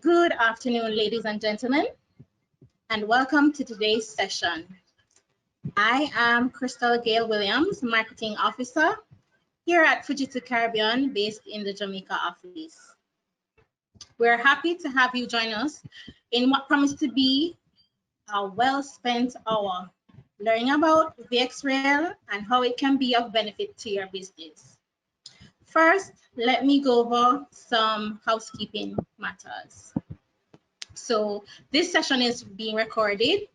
Good afternoon, ladies and gentlemen, and welcome to today's session. I am Crystal Gail Williams, Marketing Officer here at Fujitsu Caribbean, based in the Jamaica office. We're happy to have you join us in what promised to be a well-spent hour, learning about Vxrail and how it can be of benefit to your business. First, let me go over some housekeeping matters. So this session is being recorded.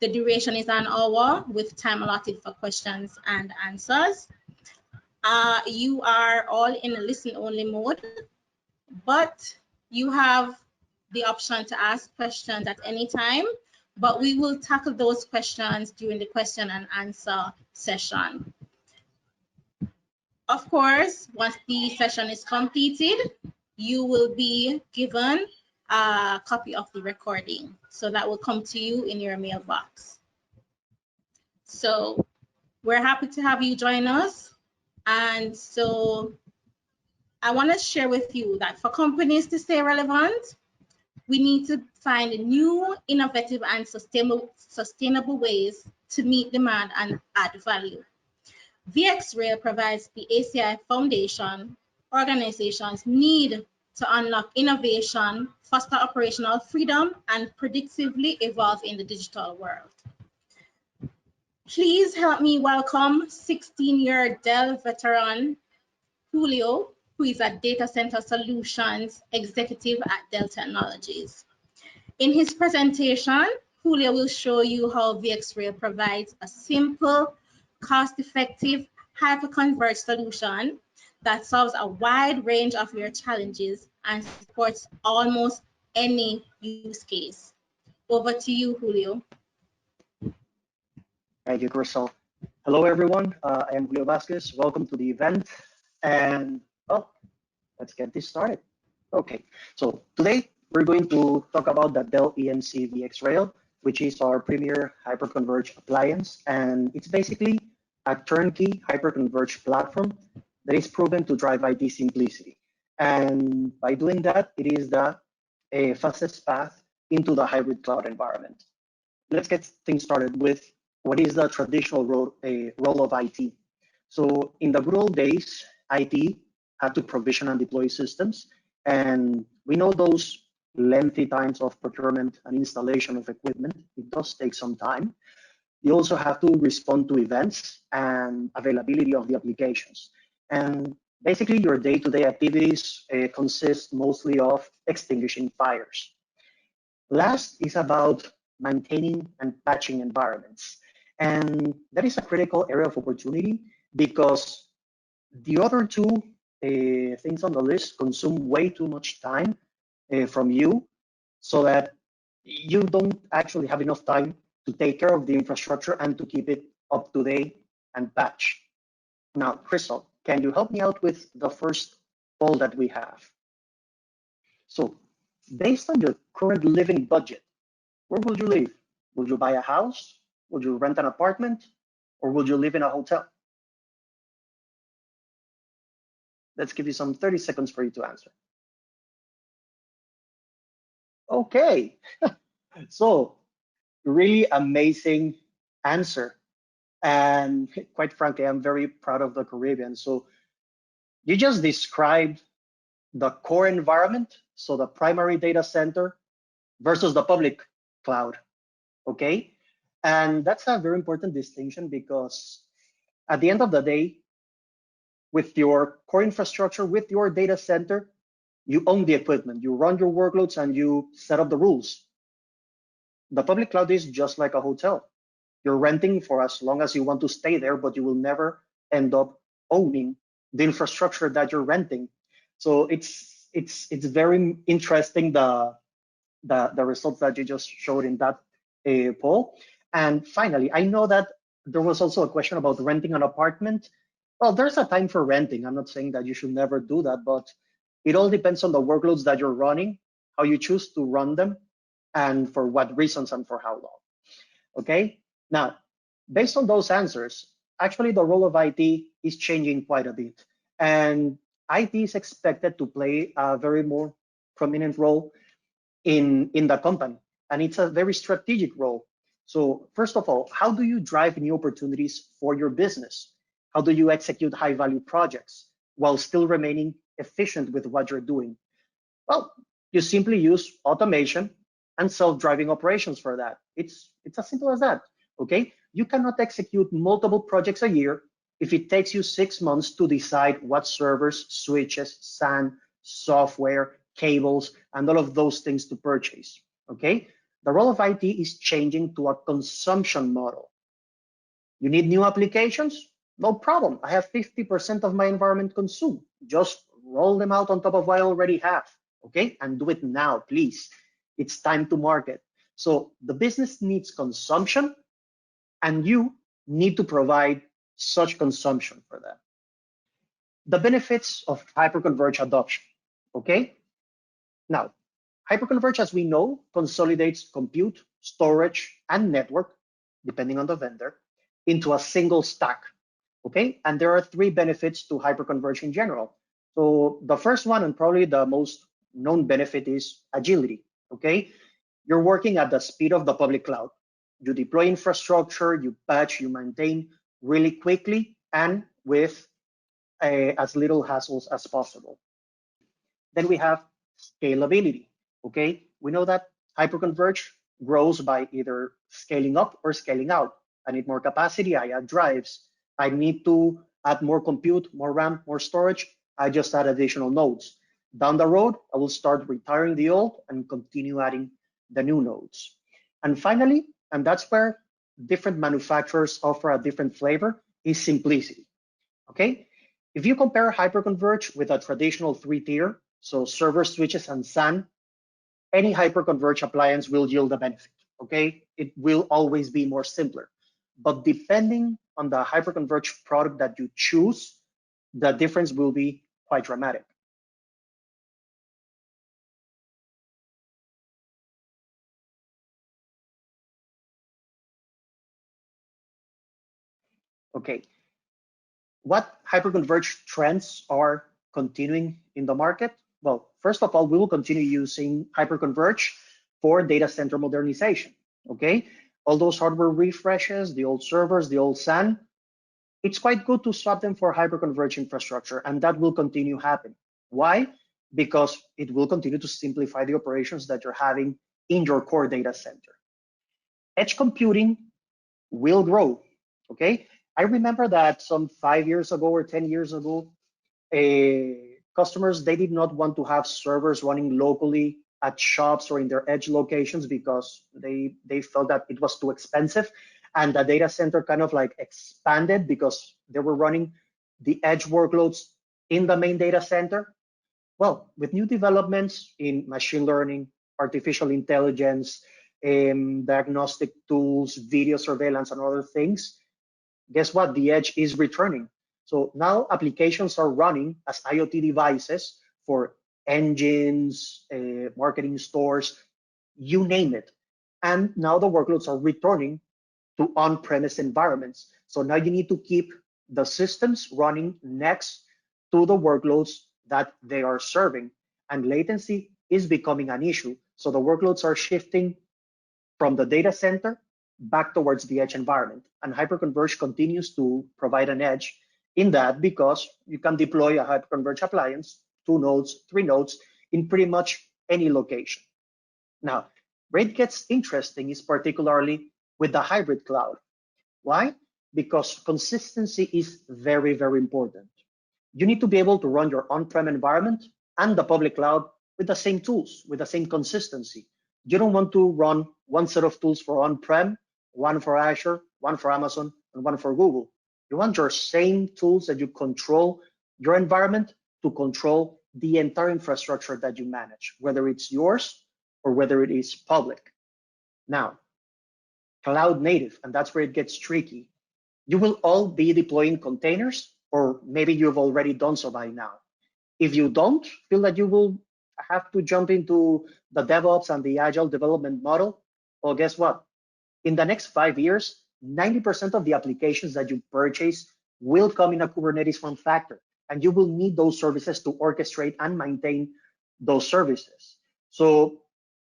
The duration is an hour with time allotted for questions and answers. You are all in a listen-only mode, but you have the option to ask questions at any time, but we will tackle those questions during the question and answer session. Of course, once the session is completed, you will be given a copy of the recording. So that will come to you in your mailbox. So we're happy to have you join us. And so I want to share with you that for companies to stay relevant, we need to find new, innovative, and sustainable ways to meet demand and add value. Vxrail provides the ACI foundation organizations need to unlock innovation, foster operational freedom, and predictively evolve in the digital world. Please help me welcome 16-year Dell veteran, Julio, who is a data center solutions executive at Dell Technologies. In his presentation, Julio will show you how Vxrail provides a simple, cost-effective, hyperconverged solution that solves a wide range of your challenges and supports almost any use case. Over to you, Julio. Thank you, Crystal. Hello, everyone. I am Julio Vasquez. Welcome to the event. And, well, let's get this started. Okay, so today we're going to talk about the Dell EMC VxRail, which is our premier hyperconverged appliance. And it's basically a turnkey hyperconverged platform that is proven to drive IT simplicity. And by doing that, it is the fastest path into the hybrid cloud environment. Let's get things started with what is the traditional role of IT. So in the good old days, IT had to provision and deploy systems. And we know those lengthy times of procurement and installation of equipment. It does take some time. You also have to respond to events and availability of the applications. And basically, your day-to-day activities consist mostly of extinguishing fires. Last is about maintaining and patching environments. And that is a critical area of opportunity because the other two things on the list consume way too much time from you so that you don't actually have enough time to take care of the infrastructure and to keep it up to date and patch. Now, Crystal, can you help me out with the first poll that we have? So based on your current living budget, where will you live? Will you buy a house? Will you rent an apartment? Or will you live in a hotel? Let's give you some 30 seconds for you to answer. Okay, so really amazing answer. And quite frankly, I'm very proud of the Caribbean. So you just described the core environment, so the primary data center versus the public cloud, okay? And that's a very important distinction because at the end of the day, with your core infrastructure, with your data center, you own the equipment, you run your workloads and you set up the rules. The public cloud is just like a hotel. You're renting for as long as you want to stay there, but you will never end up owning the infrastructure that you're renting. So it's very interesting the results that you just showed in that poll. And finally, I know that there was also a question about renting an apartment. Well, there's a time for renting. I'm not saying that you should never do that, but it all depends on the workloads that you're running, how you choose to run them, and for what reasons and for how long. Okay? Now, based on those answers, actually the role of IT is changing quite a bit. And IT is expected to play a very more prominent role in the company, and it's a very strategic role. So first of all, how do you drive new opportunities for your business? How do you execute high value projects while still remaining efficient with what you're doing? Well, you simply use automation and self-driving operations for that. It's as simple as that, okay? You cannot execute multiple projects a year if it takes you 6 months to decide what servers, switches, SAN, software, cables, and all of those things to purchase, okay? The role of IT is changing to a consumption model. You need new applications? No problem. I have 50% of my environment consumed. Just roll them out on top of what I already have, okay? And do it now, please. It's time to market. So the business needs consumption, and you need to provide such consumption for that. The benefits of hyperconverged adoption, okay? Now, hyperconverged, as we know, consolidates compute, storage, and network, depending on the vendor, into a single stack, okay? And there are 3 benefits to hyperconverged in general. So the first one, and probably the most known benefit, is agility, okay? You're working at the speed of the public cloud. You deploy infrastructure, you patch, you maintain really quickly and with as little hassles as possible. Then we have scalability, okay? We know that hyperconverged grows by either scaling up or scaling out. I need more capacity, I add drives. I need to add more compute, more RAM, more storage, I just add additional nodes. Down the road, I will start retiring the old and continue adding the new nodes. And finally, and that's where different manufacturers offer a different flavor, is simplicity, okay? If you compare hyperconverged with a traditional 3-tier, so server, switches, and SAN, any hyperconverged appliance will yield a benefit, okay? It will always be more simpler. But depending on the hyperconverged product that you choose, the difference will be quite dramatic. Okay, what hyperconverged trends are continuing in the market? Well, first of all, we will continue using hyperconverged for data center modernization, okay? All those hardware refreshes, the old servers, the old SAN, it's quite good to swap them for hyperconverged infrastructure, and that will continue happening. Why? Because it will continue to simplify the operations that you're having in your core data center. Edge computing will grow, okay? I remember that some 5 years ago or 10 years ago, customers, they did not want to have servers running locally at shops or in their edge locations because they felt that it was too expensive, and the data center kind of like expanded because they were running the edge workloads in the main data center. Well, with new developments in machine learning, artificial intelligence, diagnostic tools, video surveillance, and other things, guess what? The edge is returning. So now applications are running as IoT devices for engines, marketing stores, you name it. And now the workloads are returning to on-premise environments. So now you need to keep the systems running next to the workloads that they are serving. And latency is becoming an issue. So the workloads are shifting from the data center back towards the edge environment. And hyperconverged continues to provide an edge in that because you can deploy a hyperconverged appliance, 2 nodes, 3 nodes in pretty much any location. Now, where it gets interesting is particularly with the hybrid cloud. Why? Because consistency is very, very important. You need to be able to run your on-prem environment and the public cloud with the same tools, with the same consistency. You don't want to run one set of tools for on-prem, one for Azure, one for Amazon, and one for Google. You want your same tools that you control your environment to control the entire infrastructure that you manage, whether it's yours or whether it is public. Now, cloud native, and that's where it gets tricky. You will all be deploying containers, or maybe you've already done so by now. If you don't feel that you will have to jump into the DevOps and the Agile development model, well, guess what? In the next 5 years, 90% of the applications that you purchase will come in a Kubernetes form factor, and you will need those services to orchestrate and maintain those services. So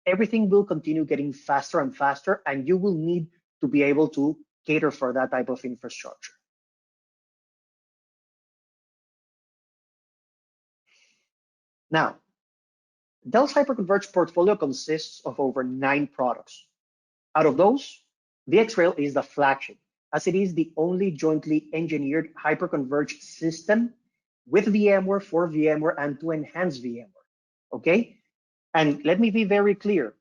everything will continue getting faster and faster, and you will need to be able to cater for that type of infrastructure. Now, Dell's Hyperconverge portfolio consists of over 9 products. Out of those, VxRail is the flagship, as it is the only jointly engineered hyperconverged system with VMware for VMware and to enhance VMware, okay? And let me be very clear.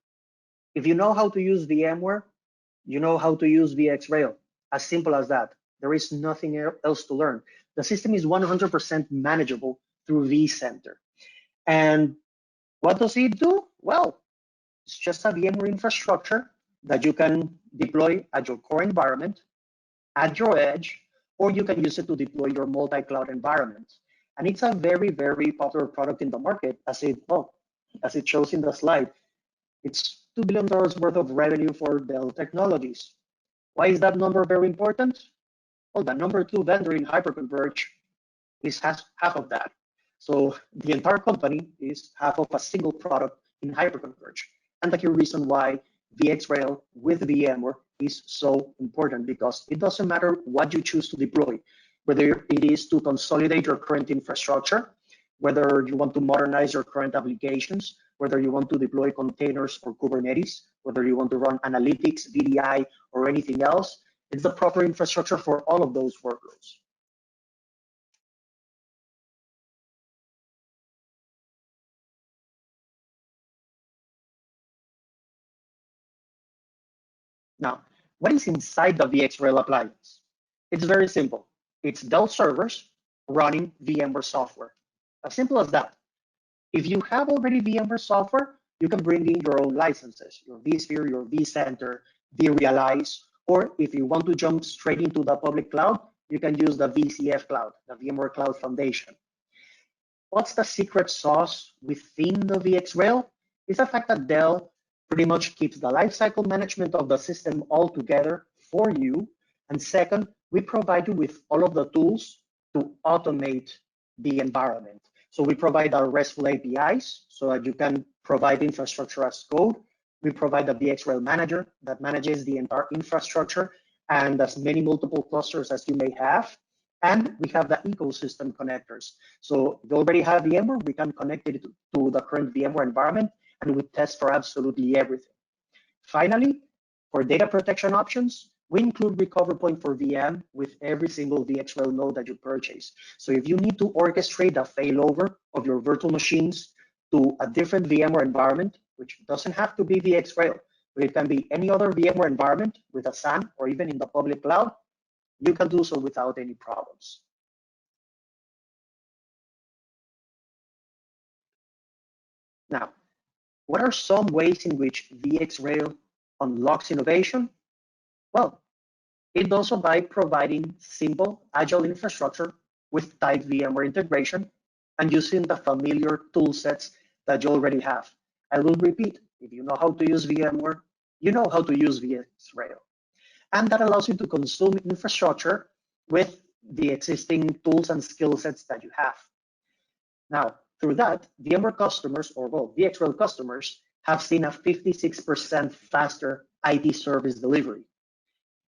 If you know how to use VMware, you know how to use VxRail, as simple as that. There is nothing else to learn. The system is 100% manageable through vCenter. And what does it do? Well, it's just a VMware infrastructure that you can deploy at your core environment, at your edge, or you can use it to deploy your multi-cloud environment. And it's a very, very popular product in the market, as it shows in the slide. It's $2 billion worth of revenue for Dell Technologies. Why is that number very important? Well, the number 2 vendor in Hyperconverge is half of that. So the entire company is half of a single product in Hyperconverge. And the key reason why VxRail with VMware is so important, because it doesn't matter what you choose to deploy, whether it is to consolidate your current infrastructure, whether you want to modernize your current applications, whether you want to deploy containers or Kubernetes, whether you want to run analytics, VDI, or anything else, it's the proper infrastructure for all of those workloads. Now, what is inside the Vxrail appliance? It's very simple. It's Dell servers running VMware software. As simple as that. If you have already VMware software, you can bring in your own licenses, your vSphere, your vCenter, vRealize, or if you want to jump straight into the public cloud, you can use the VCF cloud, the VMware Cloud Foundation. What's the secret sauce within the VxRail? It's the fact that Dell pretty much keeps the lifecycle management of the system all together for you. And second, we provide you with all of the tools to automate the environment. So we provide our RESTful APIs so that you can provide infrastructure as code. We provide the VxRail manager that manages the entire infrastructure and as many multiple clusters as you may have. And we have the ecosystem connectors. So if you already have VMware, we can connect it to the current VMware environment, and we test for absolutely everything. Finally, for data protection options, we include recovery point for VM with every single VxRail node that you purchase. So if you need to orchestrate a failover of your virtual machines to a different VMware environment, which doesn't have to be VxRail, but it can be any other VMware environment with a SAN or even in the public cloud, you can do so without any problems. Now, what are some ways in which VxRail unlocks innovation? Well, it does so by providing simple, agile infrastructure with tight VMware integration and using the familiar tool sets that you already have. I will repeat, if you know how to use VMware, you know how to use VxRail. And that allows you to consume infrastructure with the existing tools and skill sets that you have. Now, through that, VMware customers, or well, VxRail customers, have seen a 56% faster IT service delivery.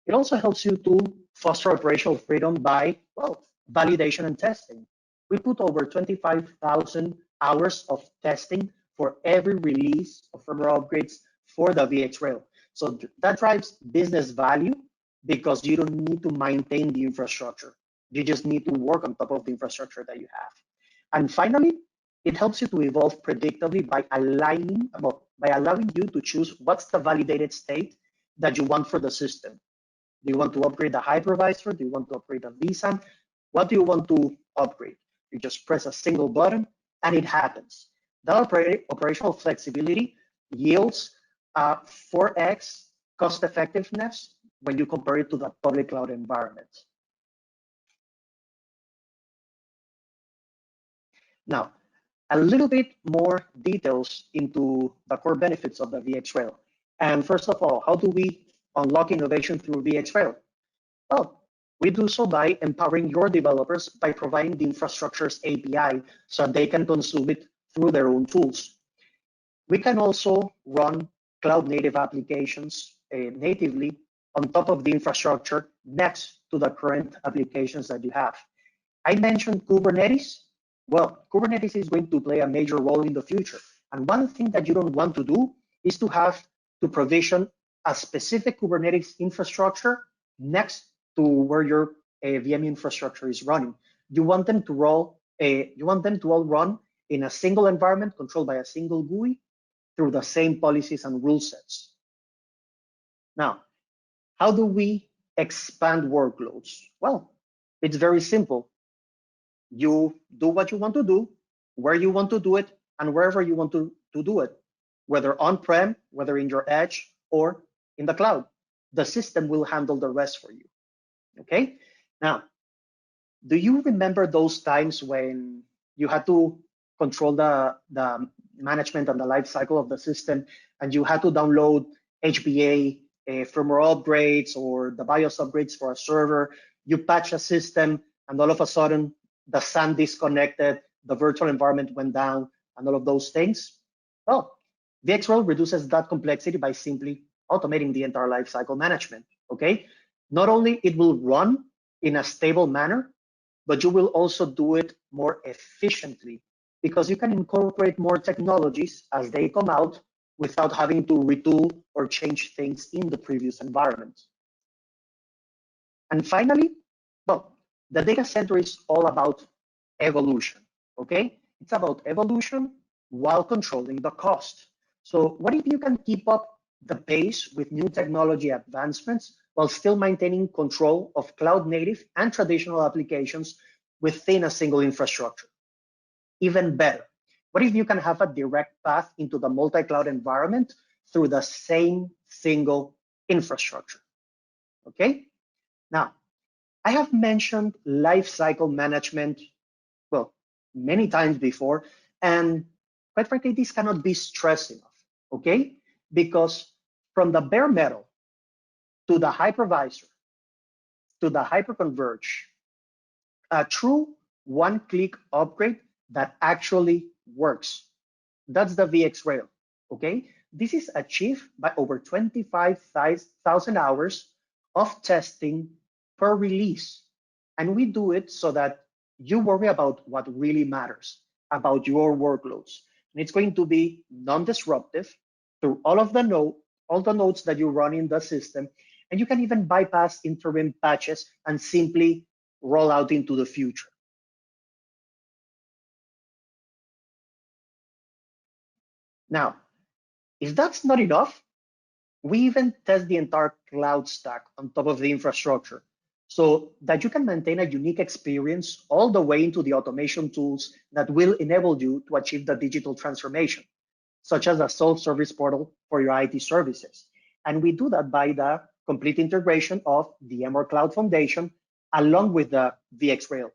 It also helps you to foster operational freedom by, well, validation and testing. We put over 25,000 hours of testing for every release of firmware upgrades for the VxRail. So that drives business value because you don't need to maintain the infrastructure. You just need to work on top of the infrastructure that you have. And finally, it helps you to evolve predictably by allowing you to choose what's the validated state that you want for the system. Do you want to upgrade the hypervisor? Do you want to upgrade the vSAN? What do you want to upgrade? You just press a single button and it happens. That operational flexibility yields 4x cost effectiveness when you compare it to the public cloud environment. Now, a little bit more details into the core benefits of the VxRail. And first of all, how do we unlock innovation through VxRail? Well, we do so by empowering your developers by providing the infrastructure's API so they can consume it through their own tools. We can also run cloud native applications natively on top of the infrastructure next to the current applications that you have. I mentioned Kubernetes. Well, Kubernetes is going to play a major role in the future. And one thing that you don't want to do is to have to provision a specific Kubernetes infrastructure next to where your VM infrastructure is running. You want them to all run in a single environment controlled by a single GUI through the same policies and rule sets. Now, how do we expand workloads? Well, it's very simple. You do what you want to do, where you want to do it, and wherever you want to do it, whether on-prem, whether in your edge, or in the cloud. The system will handle the rest for you, okay? Now, do you remember those times when you had to control the management and the life cycle of the system, and you had to download HBA firmware upgrades or the BIOS upgrades for a server? You patch a system, and all of a sudden, the SAN disconnected, the virtual environment went down, and all of those things? Well, Vxrail reduces that complexity by simply automating the entire lifecycle management, okay? Not only it will run in a stable manner, but you will also do it more efficiently because you can incorporate more technologies as they come out without having to retool or change things in the previous environment. And finally, well, the data center is all about evolution, okay? It's about evolution while controlling the cost. So what if you can keep up the pace with new technology advancements while still maintaining control of cloud native and traditional applications within a single infrastructure? Even better, what if you can have a direct path into the multi-cloud environment through the same single infrastructure? Okay, now I have mentioned lifecycle management, well, many times before, and quite frankly, this cannot be stressed enough, okay? Because from the bare metal to the hypervisor to the hyperconverge, a true one-click upgrade that actually works. That's the Vxrail, okay? This is achieved by over 25,000 hours of testing per release. And we do it so that you worry about what really matters, about your workloads. And it's going to be non-disruptive through all the nodes that you run in the system. And you can even bypass interim patches and simply roll out into the future. Now, if that's not enough, we even test the entire cloud stack on top of the infrastructure so that you can maintain a unique experience all the way into the automation tools that will enable you to achieve the digital transformation, such as a self-service portal for your IT services. And we do that by the complete integration of the VMware Cloud Foundation along with the Vxrail.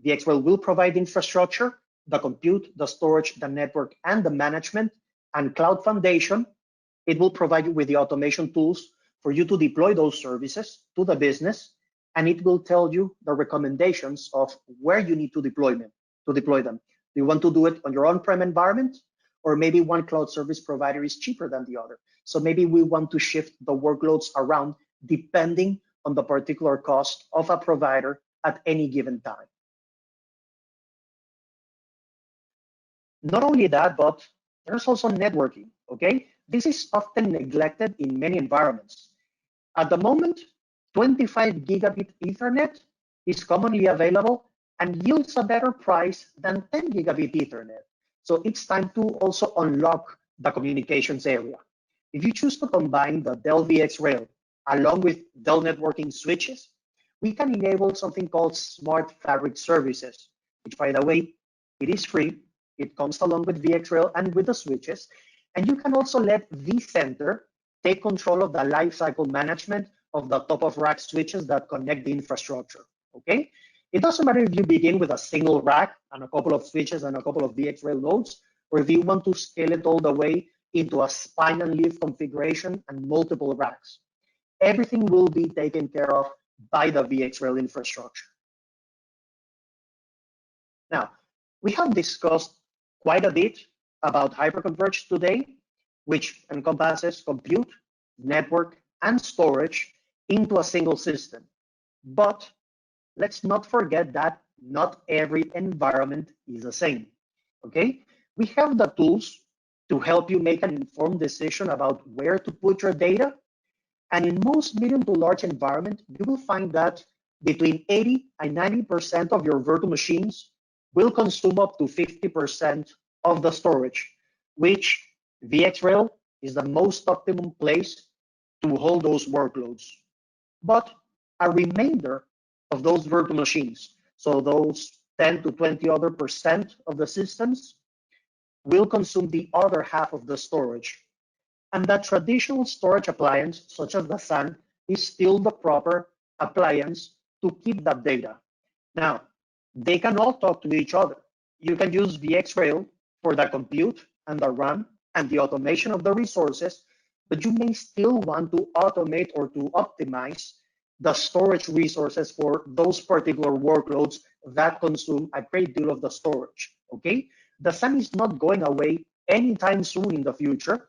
Vxrail will provide infrastructure, the compute, the storage, the network, and the management, and Cloud Foundation, it will provide you with the automation tools for you to deploy those services to the business, and it will tell you the recommendations of where you need to deploy them. Do you want to do it on your on-prem environment? Or maybe one cloud service provider is cheaper than the other. So maybe we want to shift the workloads around depending on the particular cost of a provider at any given time. Not only that, but there's also networking, okay? This is often neglected in many environments. At the moment, 25 gigabit Ethernet is commonly available and yields a better price than 10 gigabit Ethernet. So it's time to also unlock the communications area. If you choose to combine the Dell VxRail along with Dell networking switches, we can enable something called Smart Fabric Services, which, by the way, it is free. It comes along with Vxrail and with the switches. And you can also let vCenter take control of the lifecycle management of the top of rack switches that connect the infrastructure, okay? It doesn't matter if you begin with a single rack and a couple of switches and a couple of Vxrail nodes, or if you want to scale it all the way into a spine and leaf configuration and multiple racks. Everything will be taken care of by the Vxrail infrastructure. Now, we have discussed quite a bit about Hyperconverge today, which encompasses compute, network, and storage into a single system. But let's not forget that not every environment is the same, okay? We have the tools to help you make an informed decision about where to put your data. And in most medium to large environments, you will find that between 80 and 90% of your virtual machines will consume up to 50% of the storage, which VxRail is the most optimum place to hold those workloads. But a remainder of those virtual machines, so those 10 to 20 other percent of the systems, will consume the other half of the storage. And that traditional storage appliance, such as the SAN, is still the proper appliance to keep that data. Now, they can all talk to each other. You can use VxRail for the compute and the run and the automation of the resources, but you may still want to automate or to optimize the storage resources for those particular workloads that consume a great deal of the storage, okay? The SAN is not going away anytime soon in the future,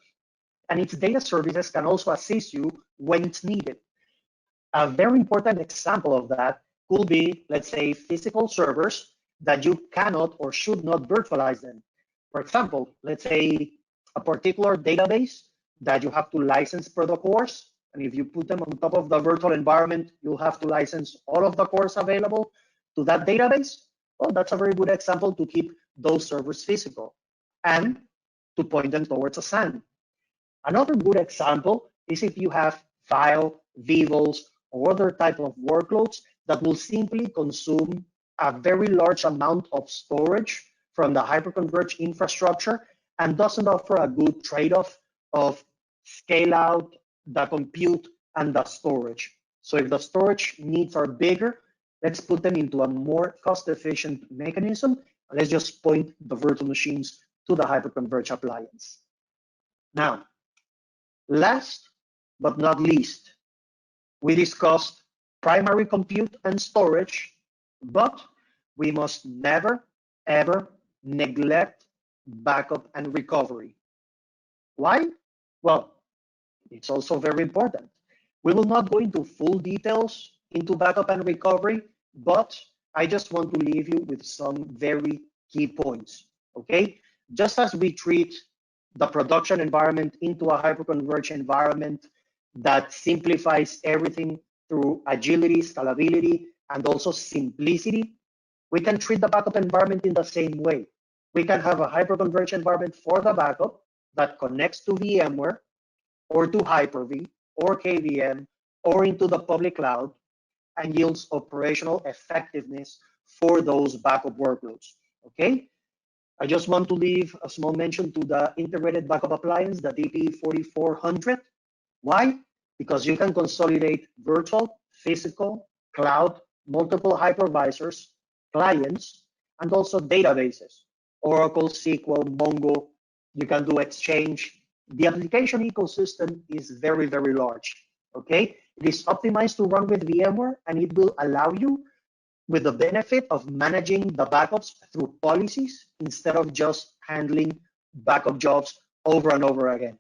and its data services can also assist you when it's needed. A very important example of that could be, let's say, physical servers that you cannot or should not virtualize them. For example, let's say a particular database that you have to license per the cores, and if you put them on top of the virtual environment, you'll have to license all of the cores available to that database. Well, that's a very good example to keep those servers physical and to point them towards a SAN. Another good example is if you have file, vivls, or other type of workloads that will simply consume a very large amount of storage from the Hyperconverge infrastructure and doesn't offer a good trade-off of scale out, the compute, and the storage. So if the storage needs are bigger, let's put them into a more cost-efficient mechanism. Let's just point the virtual machines to the Hyperconverge appliance. Now, last but not least, we discussed primary compute and storage, but we must never, ever neglect backup and recovery. Why? Well, it's also very important. We will not go into full details into backup and recovery, but I just want to leave you with some very key points, okay? Just as we treat the production environment into a hyperconverged environment that simplifies everything through agility, scalability, and also simplicity, we can treat the backup environment in the same way. We can have a hyperconverged environment for the backup that connects to VMware or to Hyper-V or KVM or into the public cloud and yields operational effectiveness for those backup workloads, okay? I just want to leave a small mention to the integrated backup appliance, the DP4400. Why? Because you can consolidate virtual, physical, cloud, multiple hypervisors, clients, and also databases. Oracle, SQL, Mongo, you can do Exchange. The application ecosystem is very, very large, okay? It is optimized to run with VMware, and it will allow you with the benefit of managing the backups through policies instead of just handling backup jobs over and over again.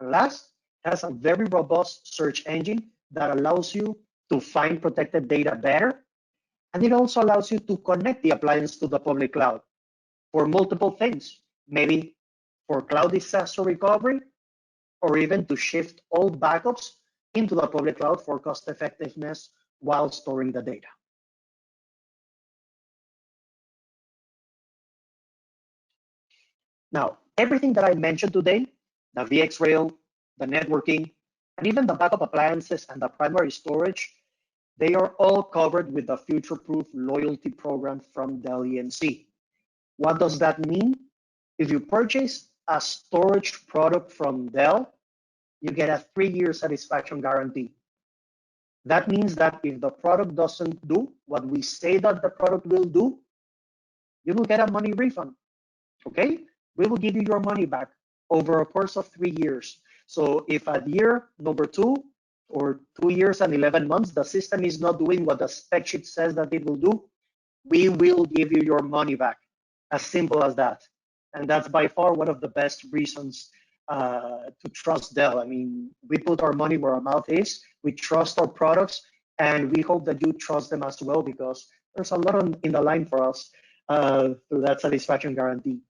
And last, it has a very robust search engine that allows you to find protected data better. And it also allows you to connect the appliance to the public cloud for multiple things, maybe for cloud disaster recovery, or even to shift all backups into the public cloud for cost effectiveness while storing the data. Now, everything that I mentioned today, the VxRail, the networking, and even the backup appliances and the primary storage, they are all covered with the future-proof loyalty program from Dell EMC. What does that mean? If you purchase a storage product from Dell, you get a 3-year satisfaction guarantee. That means that if the product doesn't do what we say that the product will do, you will get a money refund, okay? We will give you your money back over a course of 3 years. So if at year number 2 or 2 years and 11 months, the system is not doing what the spec sheet says that it will do, we will give you your money back. As simple as that. And that's by far one of the best reasons to trust Dell. I mean, we put our money where our mouth is. We trust our products, and we hope that you trust them as well, because there's a lot in the line for us through that satisfaction guarantee.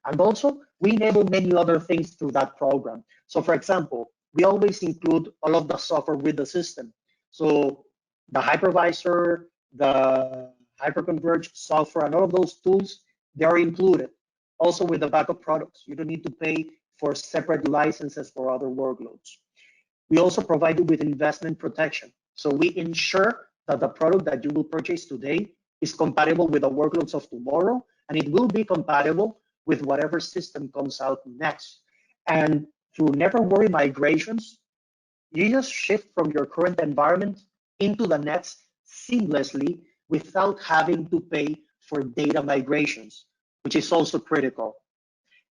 And also, we enable many other things through that program. So for example, we always include all of the software with the system. So the hypervisor, the Hyperconverge software, and all of those tools, they are included. Also with the backup products, you don't need to pay for separate licenses for other workloads. We also provide you with investment protection. So we ensure that the product that you will purchase today is compatible with the workloads of tomorrow, and it will be compatible with whatever system comes out next. And through never worry migrations, you just shift from your current environment into the next seamlessly without having to pay for data migrations, which is also critical.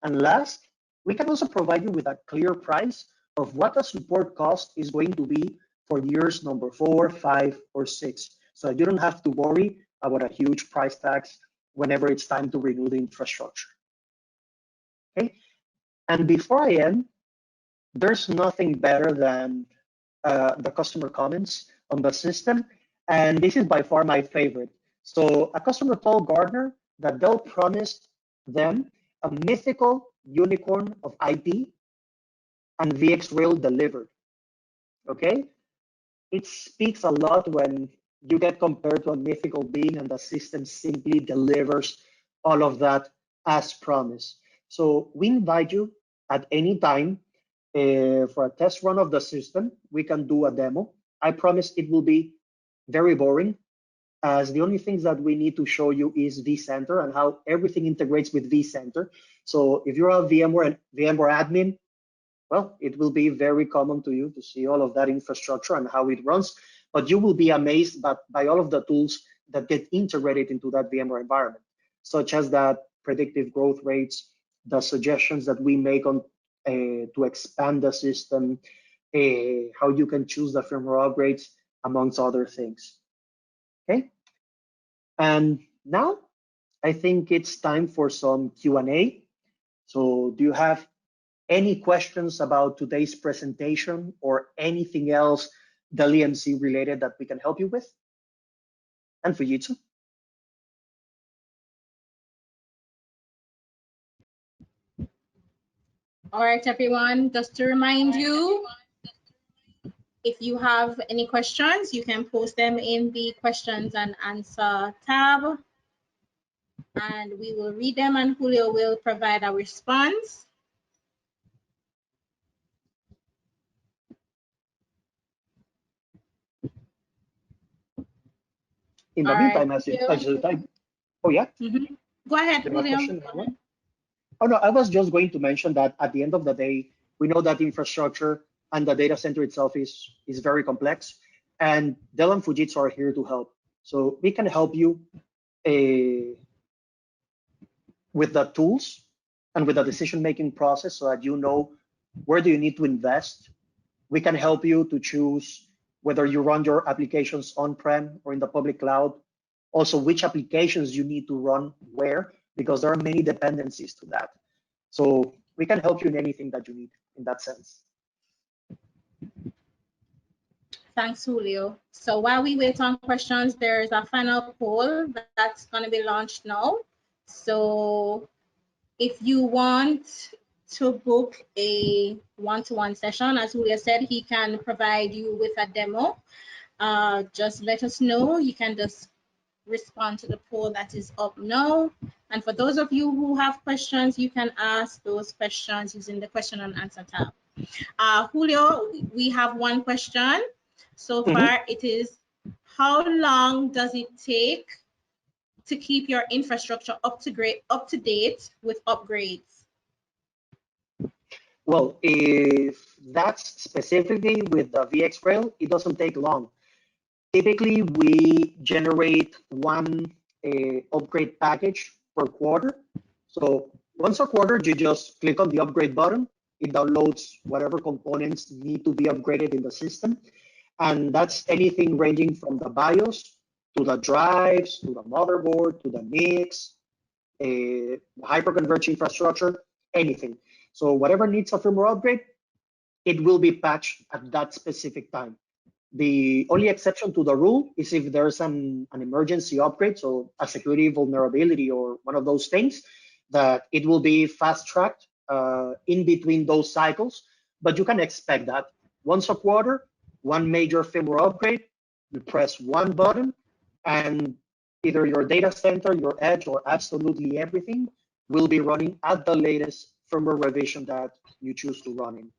And last, we can also provide you with a clear price of what the support cost is going to be for years number 4, 5, or 6. So you don't have to worry about a huge price tags whenever it's time to renew the infrastructure. Okay. And before I end, there's nothing better than the customer comments on the system. And this is by far my favorite. So a customer told Gardner that Dell promised them a mythical unicorn of IP, and VxRail delivered. Okay? It speaks a lot when you get compared to a mythical being and the system simply delivers all of that as promised. So we invite you at any time for a test run of the system. We can do a demo. I promise it will be very boring, as the only things that we need to show you is vCenter and how everything integrates with vCenter. So if you're a VMware admin, well, it will be very common to you to see all of that infrastructure and how it runs, but you will be amazed by all of the tools that get integrated into that VMware environment, such as that predictive growth rates, the suggestions that we make on to expand the system, how you can choose the firmware upgrades, amongst other things. Okay, and now I think it's time for some Q&A. So do you have any questions about today's presentation or anything else Dell EMC related that we can help you with? And Fujitsu? All right, everyone, just to remind you, if you have any questions, you can post them in the questions and answer tab, and we will read them and Julio will provide a response. In the meantime, as you type, oh yeah? Go ahead, Julio. Oh no, I was just going to mention that at the end of the day, we know that infrastructure and the data center itself is very complex, and Dell and Fujitsu are here to help. So we can help you with the tools and with the decision-making process so that you know where do you need to invest. We can help you to choose whether you run your applications on-prem or in the public cloud. Also, which applications you need to run where, because there are many dependencies to that. So we can help you in anything that you need in that sense. Thanks, Julio. So while we wait on questions, there's a final poll that's going to be launched now. So if you want to book a one-to-one session, as Julio said, he can provide you with a demo. Just let us know. You can just respond to the poll that is up now. And for those of you who have questions, you can ask those questions using the question and answer tab. Julio, we have one question. So far, it is, how long does it take to keep your infrastructure up to date with upgrades? Well, if that's specifically with the VxRail, it doesn't take long. Typically, we generate one upgrade package per quarter. So once a quarter, you just click on the upgrade button. It downloads whatever components need to be upgraded in the system. And that's anything ranging from the BIOS to the drives, to the motherboard, to the NICs, a hyperconverged infrastructure, anything. So whatever needs a firmware upgrade, it will be patched at that specific time. The only exception to the rule is if there's an emergency upgrade, so a security vulnerability or one of those things, that it will be fast-tracked in between those cycles. But you can expect that once a quarter, one major firmware upgrade, you press one button, and either your data center, your edge, or absolutely everything will be running at the latest firmware revision that you choose to run in.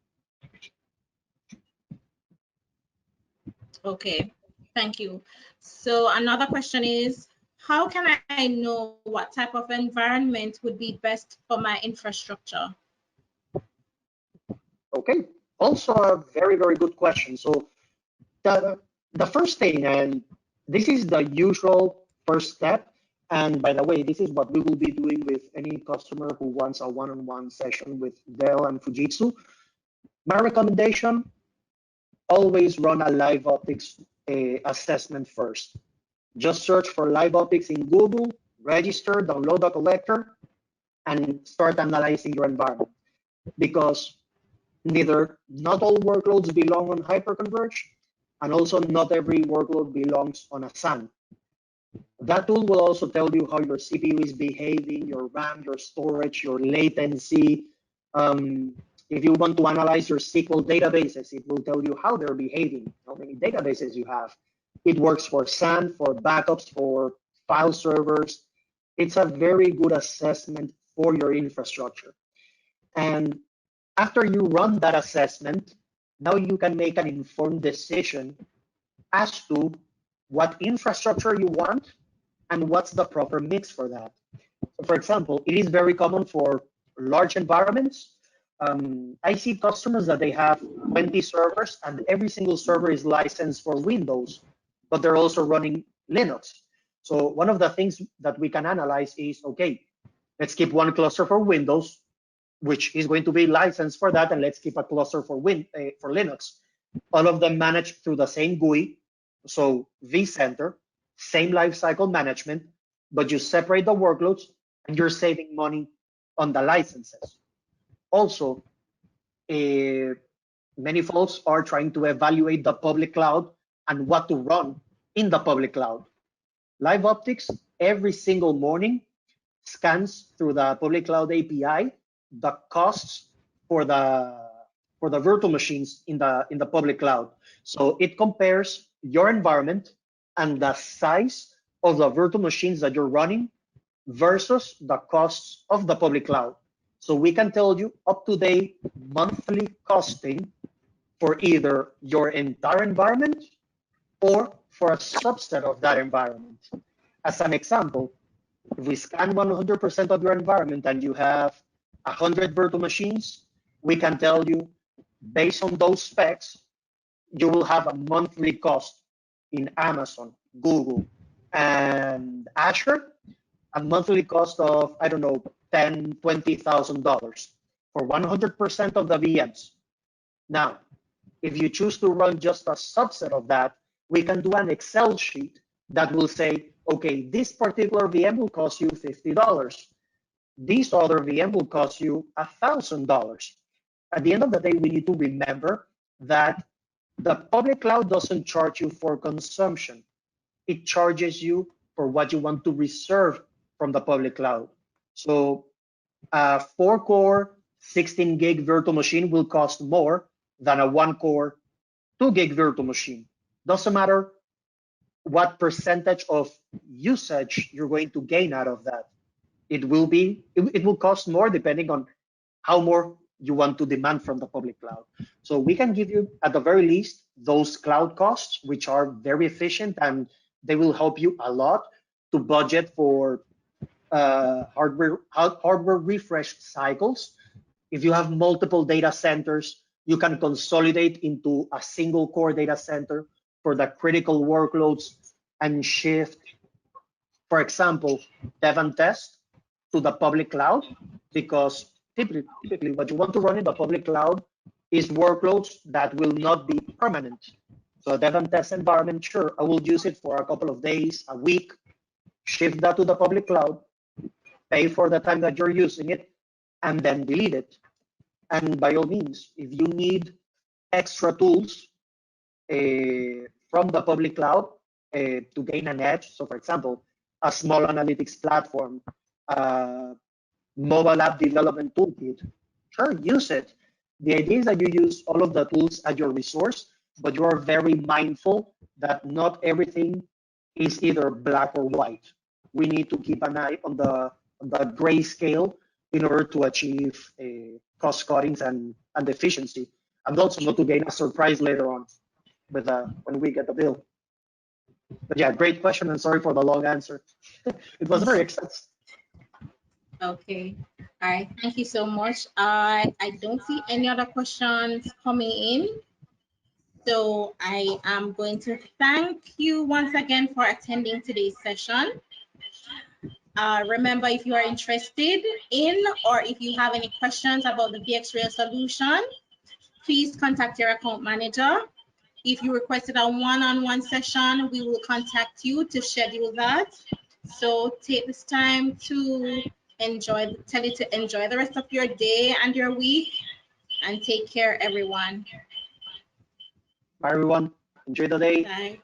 Okay, thank you. So another question is, how can I know what type of environment would be best for my infrastructure? Okay, also a very, very good question. So the first thing, and this is the usual first step, and by the way, this is what we will be doing with any customer who wants a one-on-one session with Dell and Fujitsu. My recommendation, always run a live optics assessment first. Just search for live optics in Google, register, download the collector, and start analyzing your environment. Because not all workloads belong on Hyperconverge, and also not every workload belongs on a SAN. That tool will also tell you how your CPU is behaving, your RAM, your storage, your latency. If you want to analyze your SQL databases, it will tell you how they're behaving, how many databases you have. It works for SAN, for backups, for file servers. It's a very good assessment for your infrastructure. And after you run that assessment, now you can make an informed decision as to what infrastructure you want and what's the proper mix for that. So for example, it is very common for large environments. I see customers that they have 20 servers and every single server is licensed for Windows, but they're also running Linux. So one of the things that we can analyze is, okay, let's keep one cluster for Windows, which is going to be licensed for that, and let's keep a cluster for Linux. All of them managed through the same GUI, so vCenter, same lifecycle management, but you separate the workloads and you're saving money on the licenses. Also, many folks are trying to evaluate the public cloud and what to run in the public cloud. Live Optics every single morning scans through the public cloud API the costs for the virtual machines in the public cloud. So it compares your environment and the size of the virtual machines that you're running versus the costs of the public cloud. So we can tell you up-to-date monthly costing for either your entire environment or for a subset of that environment. As an example, if we scan 100% of your environment and you have 100 virtual machines, we can tell you, based on those specs, you will have a monthly cost in Amazon, Google, and Azure, a monthly cost of, I don't know, $10,000, $20,000 for 100% of the VMs. Now, if you choose to run just a subset of that, we can do an Excel sheet that will say, okay, this particular VM will cost you $50. This other VM will cost you $1,000. At the end of the day, we need to remember that the public cloud doesn't charge you for consumption. It charges you for what you want to reserve from the public cloud. So a 4-core, 16 gig virtual machine will cost more than a 1-core, 2 gig virtual machine. Doesn't matter what percentage of usage you're going to gain out of that. It will cost more depending on how more you want to demand from the public cloud. So we can give you, at the very least, those cloud costs, which are very efficient, and they will help you a lot to budget for hardware refresh cycles. If you have multiple data centers, you can consolidate into a single core data center for the critical workloads and shift, for example, dev and test to the public cloud, because typically what you want to run in the public cloud is workloads that will not be permanent. So dev and test environment, sure, I will use it for a couple of days, a week, shift that to the public cloud, pay for the time that you're using it, and then delete it. And by all means, if you need extra tools from the public cloud to gain an edge, so for example, a small analytics platform, mobile app development toolkit, sure, use it. The idea is that you use all of the tools at your resource, but you are very mindful that not everything is either black or white. We need to keep an eye on the gray scale in order to achieve cost cuttings and efficiency, and also not to gain a surprise later on with when we get the bill. But yeah, great question, and sorry for the long answer. It was very extensive. Okay. All right. Thank you so much. I don't see any other questions coming in. So I am going to thank you once again for attending today's session. Remember, if you are interested in or if you have any questions about the Vxrail solution, please contact your account manager. If you requested a one-on-one session, we will contact you to schedule that. So take this time to tell you to enjoy the rest of your day and your week, and take care, everyone. Bye, everyone. Enjoy the day. Bye.